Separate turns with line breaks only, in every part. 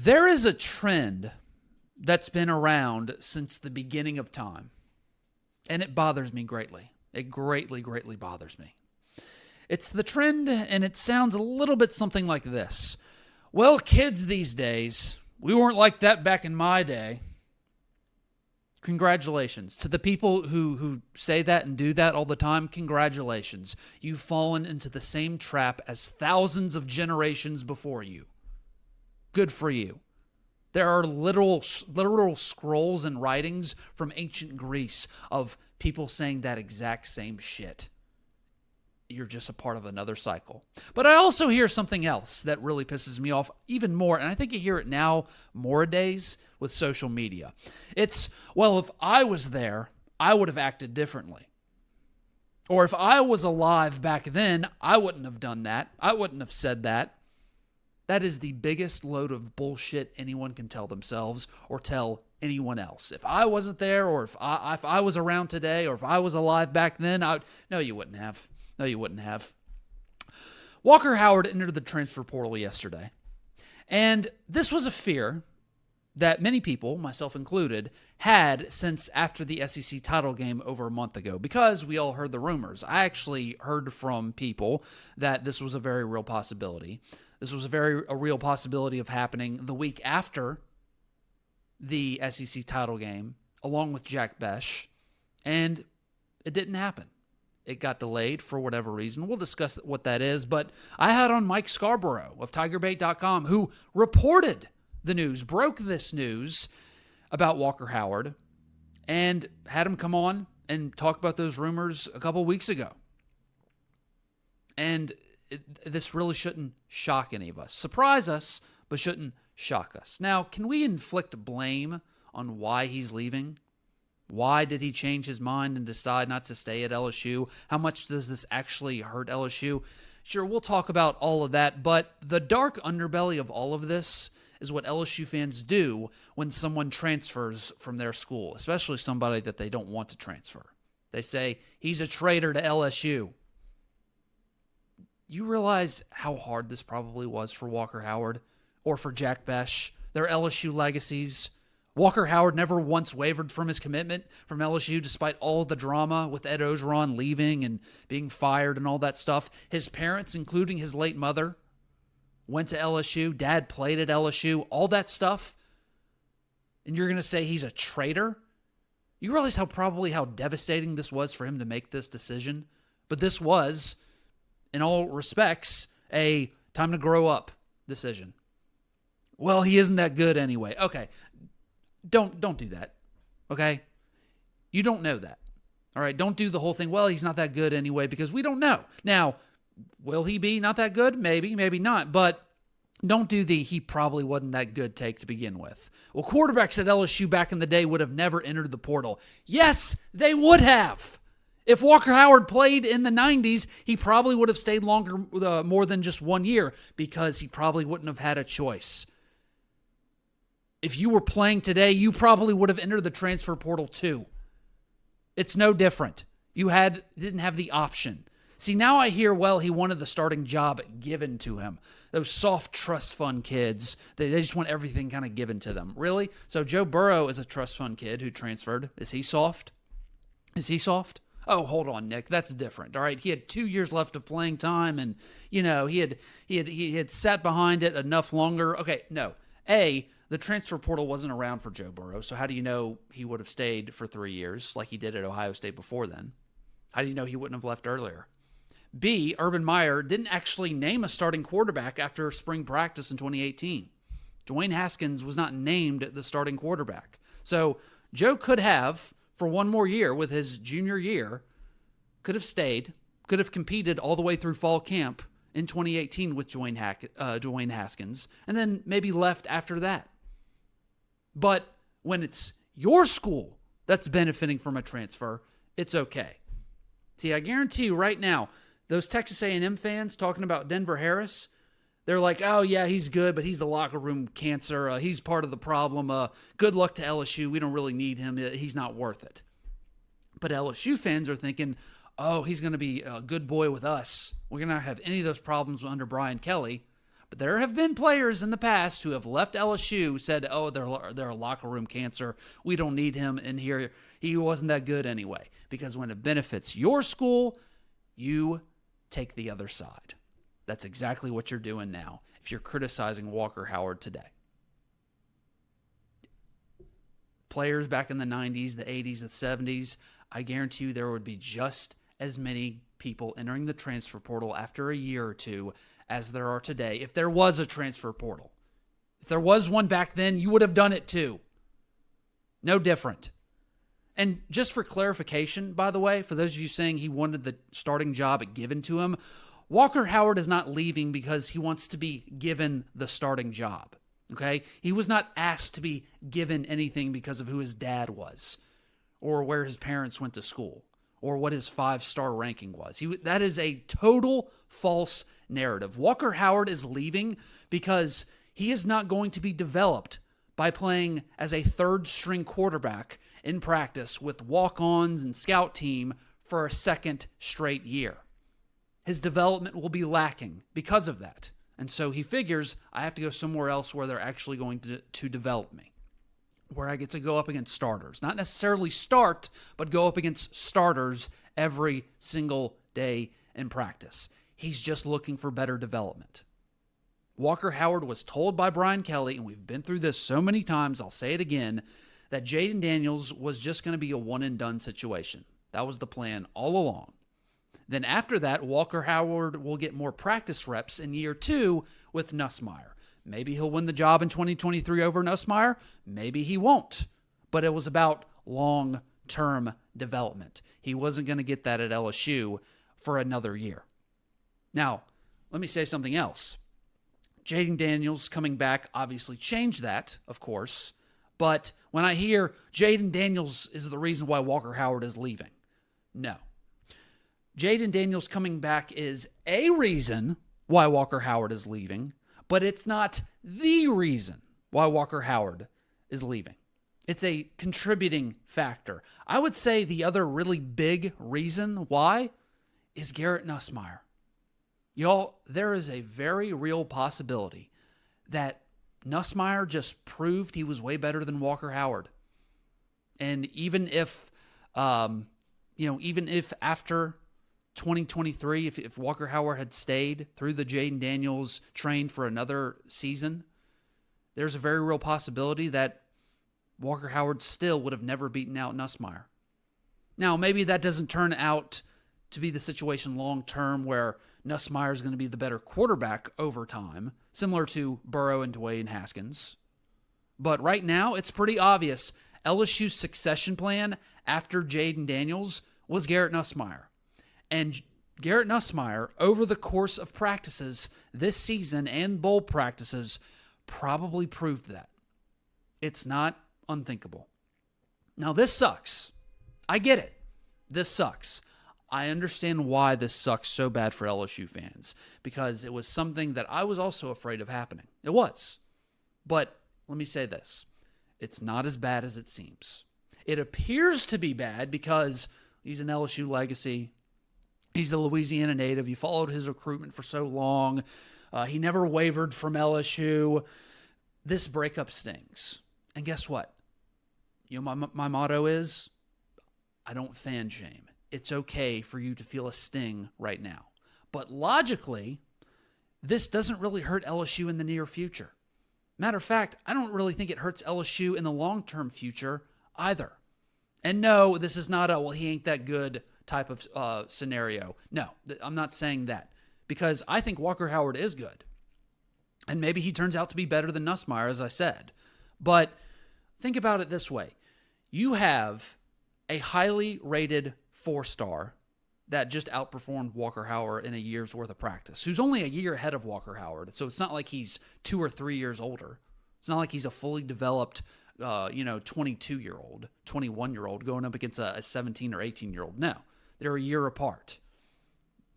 There is a trend that's been around since the beginning of time, and it bothers me greatly. It greatly, greatly bothers me. It's the trend, and it sounds a little bit something like this. Well, kids these days, we weren't like that back in my day. Congratulations. To the people who say that and do that all the time, congratulations. You've fallen into the same trap as thousands of generations before you. Good for you. There are literal scrolls and writings from ancient Greece of people saying that exact same shit. You're just a part of another cycle. But I also hear something else that really pisses me off even more, and I think you hear it now more days with social media. It's, well, if I was there, I would have acted differently. Or if I was alive back then, I wouldn't have done that. I wouldn't have said that. That is the biggest load of bullshit anyone can tell themselves or tell anyone else. If I wasn't there, or if I was around today, or if I was alive back then, no, you wouldn't have. No, you wouldn't have. Walker Howard entered the transfer portal yesterday. And this was a fear that many people, myself included, had since after the SEC title game over a month ago, because we all heard the rumors. I actually heard from people that this was a very real possibility. This was a real possibility of happening the week after the SEC title game, along with Jack Besh, and it didn't happen. It got delayed for whatever reason. We'll discuss what that is, but I had on Mike Scarborough of TigerBait.com, who reported the news, broke this news about Walker Howard, and had him come on and talk about those rumors a couple weeks ago. And this really shouldn't shock any of us. Surprise us, but shouldn't shock us. Now, can we inflict blame on why he's leaving? Why did he change his mind and decide not to stay at LSU? How much does this actually hurt LSU? Sure, we'll talk about all of that, but the dark underbelly of all of this is what LSU fans do when someone transfers from their school, especially somebody that they don't want to transfer. They say, he's a traitor to LSU. You realize how hard this probably was for Walker Howard or for Jack Besh, their LSU legacies. Walker Howard never once wavered from his commitment from LSU despite all of the drama with Ed Ogeron leaving and being fired and all that stuff. His parents, including his late mother, went to LSU. Dad played at LSU. All that stuff. And you're going to say he's a traitor? You realize how devastating this was for him to make this decision? But this was, in all respects, a time to grow up decision. Well, he isn't that good anyway. Okay. Don't do that, okay? You don't know that, all right? Don't do the whole thing, well, he's not that good anyway, because we don't know. Now, will he be not that good? Maybe, maybe not, but don't do the he probably wasn't that good take to begin with. Well, quarterbacks at LSU back in the day would have never entered the portal. Yes, they would have. If Walker Howard played in the 90s, he probably would have stayed longer, more than just 1 year, because he probably wouldn't have had a choice. If you were playing today, you probably would have entered the transfer portal too. It's no different. You didn't have the option. See, now I hear, well, he wanted the starting job given to him. Those soft trust fund kids, they just want everything kind of given to them. Really? So Joe Burrow is a trust fund kid who transferred. Is he soft? Is he soft? Oh, hold on, Nick. That's different. All right, he had 2 years left of playing time, and he had sat behind it enough longer. Okay, no. The transfer portal wasn't around for Joe Burrow, so how do you know he would have stayed for 3 years like he did at Ohio State before then? How do you know he wouldn't have left earlier? B, Urban Meyer didn't actually name a starting quarterback after spring practice in 2018. Dwayne Haskins was not named the starting quarterback. So Joe could have, for 1 more year with his junior year, could have stayed, could have competed all the way through fall camp in 2018 with Dwayne Haskins, and then maybe left after that. But when it's your school that's benefiting from a transfer, it's okay. See, I guarantee you right now, those Texas A&M fans talking about Denver Harris, they're like, oh, yeah, he's good, but he's the locker room cancer. He's part of the problem. Good luck to LSU. We don't really need him. He's not worth it. But LSU fans are thinking, oh, he's going to be a good boy with us. We're going to not have any of those problems under Brian Kelly. But there have been players in the past who have left LSU, said, oh, they're a locker room cancer. We don't need him in here. He wasn't that good anyway. Because when it benefits your school, you take the other side. That's exactly what you're doing now if you're criticizing Walker Howard today. Players back in the 90s, the 80s, the 70s, I guarantee you there would be just as many people entering the transfer portal after a year or two as there are today. If there was a transfer portal, if there was one back then, you would have done it too. No different. And just for clarification, by the way, for those of you saying he wanted the starting job given to him, Walker Howard is not leaving because he wants to be given the starting job. Okay? He was not asked to be given anything because of who his dad was or where his parents went to school or what his 5-star ranking was. That is a total false narrative. Walker Howard is leaving because he is not going to be developed by playing as a third-string quarterback in practice with walk-ons and scout team for a second straight year. His development will be lacking because of that. And so he figures, I have to go somewhere else where they're actually going to develop me, where I get to go up against starters. Not necessarily start, but go up against starters every single day in practice. He's just looking for better development. Walker Howard was told by Brian Kelly, and we've been through this so many times, I'll say it again, that Jaden Daniels was just going to be a one-and-done situation. That was the plan all along. Then after that, Walker Howard will get more practice reps in year 2 with Nussmeier. Maybe he'll win the job in 2023 over Nussmeier. Maybe he won't. But it was about long-term development. He wasn't going to get that at LSU for another year. Now, let me say something else. Jaden Daniels coming back obviously changed that, of course. But when I hear Jaden Daniels is the reason why Walker Howard is leaving, no. Jaden Daniels coming back is a reason why Walker Howard is leaving, but it's not the reason why Walker Howard is leaving. It's a contributing factor. I would say the other really big reason why is Garrett Nussmeier. Y'all, there is a very real possibility that Nussmeier just proved he was way better than Walker Howard. And even if after 2023, if Walker Howard had stayed through the Jaden Daniels train for another season, there's a very real possibility that Walker Howard still would have never beaten out Nussmeier. Now, maybe that doesn't turn out to be the situation long term where Nussmeier is going to be the better quarterback over time, similar to Burrow and Dwayne Haskins. But right now, it's pretty obvious LSU's succession plan after Jaden Daniels was Garrett Nussmeier. And Garrett Nussmeier, over the course of practices this season and bowl practices, probably proved that. It's not unthinkable. Now, this sucks. I get it. This sucks. I understand why this sucks so bad for LSU fans, because it was something that I was also afraid of happening. It was. But let me say this. It's not as bad as it seems. It appears to be bad because he's an LSU legacy. He's a Louisiana native. You followed his recruitment for so long. He never wavered from LSU. This breakup stings. And guess what? You know, my motto is, I don't fan shame. It's okay for you to feel a sting right now. But logically, this doesn't really hurt LSU in the near future. Matter of fact, I don't really think it hurts LSU in the long-term future either. And no, this is not a, well, he ain't that good type of scenario. No, I'm not saying that. Because I think Walker Howard is good. And maybe he turns out to be better than Nussmeier, as I said. But think about it this way. You have a highly rated 4-star that just outperformed Walker Howard in a year's worth of practice, who's only a year ahead of Walker Howard. So it's not like he's 2 or 3 years older. It's not like he's a fully developed 22-year-old, 21-year-old going up against a 17 or 18-year-old. No, they're a year apart.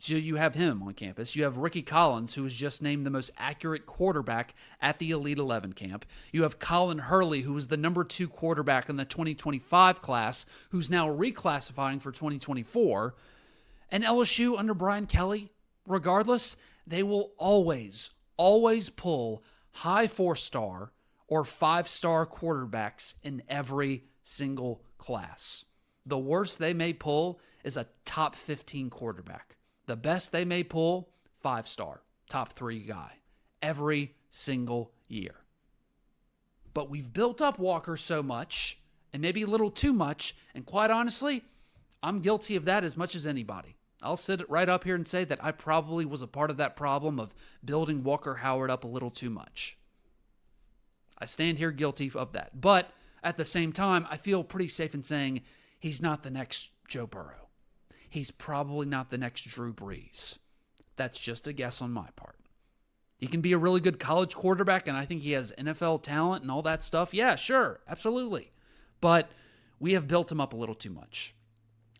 So you have him on campus. You have Ricky Collins, who was just named the most accurate quarterback at the Elite 11 camp. You have Colin Hurley, who was the number 2 quarterback in the 2025 class, who's now reclassifying for 2024. And LSU under Brian Kelly, regardless, they will always, always pull high 4-star or 5-star quarterbacks in every single class. The worst they may pull is a top 15 quarterback. The best they may pull, 5-star, top 3 guy, every single year. But we've built up Walker so much, and maybe a little too much, and quite honestly, I'm guilty of that as much as anybody. I'll sit right up here and say that I probably was a part of that problem of building Walker Howard up a little too much. I stand here guilty of that. But at the same time, I feel pretty safe in saying he's not the next Joe Burrow. He's probably not the next Drew Brees. That's just a guess on my part. He can be a really good college quarterback, and I think he has NFL talent and all that stuff. Yeah, sure, absolutely. But we have built him up a little too much.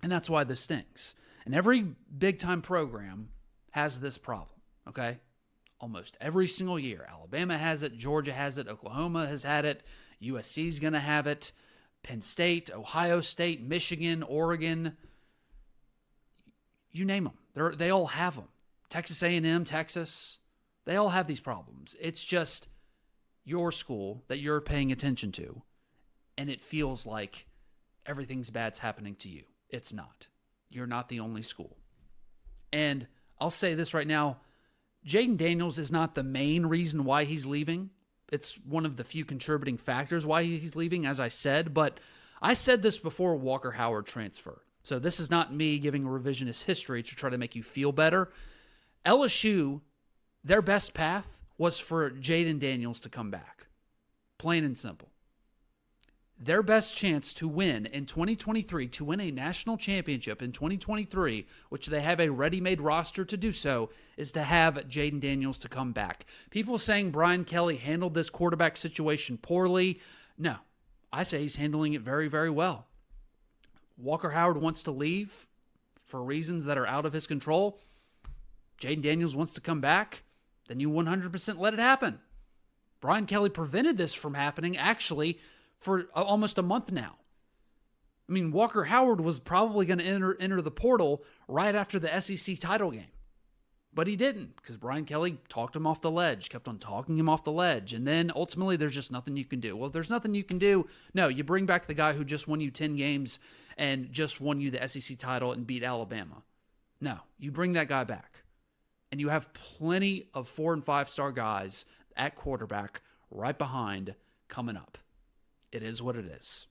And that's why this stings. And every big-time program has this problem, okay? Almost every single year. Alabama has it, Georgia has it, Oklahoma has had it, USC's going to have it, Penn State, Ohio State, Michigan, Oregon, you name them. They all have them. Texas A&M, Texas, they all have these problems. It's just your school that you're paying attention to, and it feels like everything's bad's happening to you. It's not. You're not the only school. And I'll say this right now, Jayden Daniels is not the main reason why he's leaving. It's one of the few contributing factors why he's leaving, as I said. But I said this before Walker Howard transfer. So this is not me giving a revisionist history to try to make you feel better. LSU, their best path was for Jayden Daniels to come back. Plain and simple. Their best chance to win in 2023, to win a national championship in 2023, which they have a ready-made roster to do so, is to have Jayden Daniels to come back. People saying Brian Kelly handled this quarterback situation poorly. No, I say he's handling it very, very well. Walker Howard wants to leave for reasons that are out of his control. Jayden Daniels wants to come back. Then you 100% let it happen. Brian Kelly prevented this from happening, actually, for almost a month now. I mean, Walker Howard was probably going to enter the portal right after the SEC title game. But he didn't, because Brian Kelly talked him off the ledge, kept on talking him off the ledge. And then ultimately there's just nothing you can do. Well, if there's nothing you can do, no, you bring back the guy who just won you 10 games and just won you the SEC title and beat Alabama. No, you bring that guy back. And you have plenty of 4- and 5-star guys at quarterback right behind coming up. It is what it is.